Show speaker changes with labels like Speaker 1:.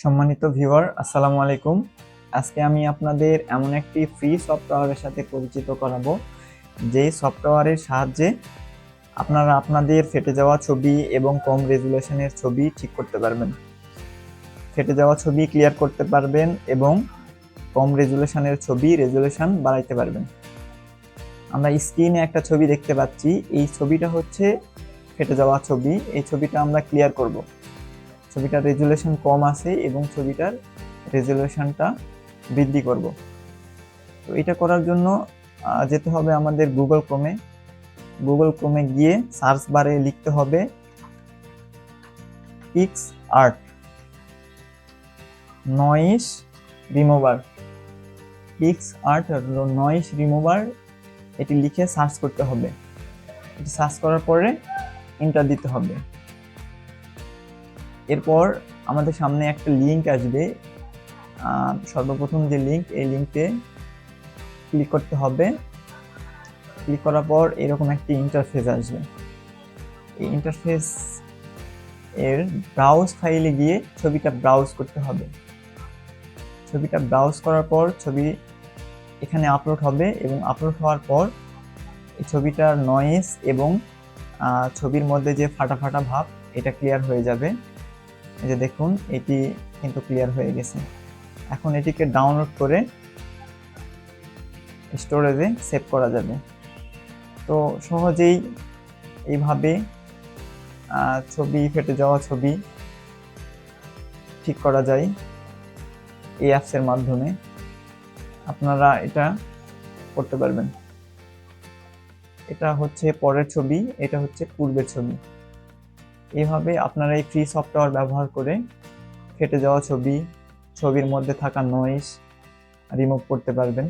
Speaker 1: সম্মানিত ভিউয়ার, আসসালামু আলাইকুম। আজকে আমি আপনাদের এমন একটি ফ্রি সফটওয়্যারের সাথে পরিচিত করাবো, যেই সফটওয়্যারের সাহায্যে আপনারা আপনাদের ফেটে যাওয়া ছবি এবং কম রেজুলেশনের ছবি ঠিক করতে পারবেন, ফেটে যাওয়া ছবি ক্লিয়ার করতে পারবেন এবং কম রেজুলেশনের ছবি রেজুলেশন বাড়াইতে পারবেন। আমরা স্ক্রিনে একটা ছবি দেখতে পাচ্ছি, এই ছবিটা হচ্ছে ফেটে যাওয়া ছবি। এই ছবিটা আমরা ক্লিয়ার করব। ছবিটার রেজুলেশন কম আছে এবং ছবিটার রেজুলেশনটা বৃদ্ধি করব। তো এটা করার জন্য যেতে হবে আমাদের গুগল ক্রোমে গিয়ে সার্চ বারে লিখতে হবে pix art noise remover. Pix art noise remover এটি লিখে সার্চ করতে হবে। এটি সার্চ করার পরে এন্টার দিতে হবে। এরপর আমাদের সামনে একটা লিঙ্ক আসবে। সর্বপ্রথম যে লিঙ্ক, এই লিঙ্কে ক্লিক করতে হবে। ক্লিক করার পর এরকম একটি ইন্টারফেস আসবে। এই ইন্টারফেস এর ব্রাউজ ফাইলে গিয়ে ছবিটা ব্রাউজ করতে হবে। ছবিটা ব্রাউজ করার পর ছবি এখানে আপলোড হবে এবং আপলোড হওয়ার পর এই ছবিটার নয়েজ এবং ছবির মধ্যে যে ফাটা ফাটা ভাব, এটা ক্লিয়ার হয়ে যাবে। এই যে দেখুন, এটি কিন্তু ক্লিয়ার হয়ে গেছে। এখন এটিকে ডাউনলোড করে স্টোরেজে সেভ করা যাবে। তো সহজেই এইভাবে ছবি, ফেটে যাওয়া ছবি ঠিক করা যায় এই অ্যাপসের মাধ্যমে। আপনারা এটা করতে পারবেন। এটা হচ্ছে পরের ছবি, এটা হচ্ছে পূর্বের ছবি। এইভাবে আপনারা এই ফ্রি সফটওয়্যার ব্যবহার করে ফেটে যাওয়া ছবির মধ্যে থাকা নয়েজ রিমুভ করতে পারবেন।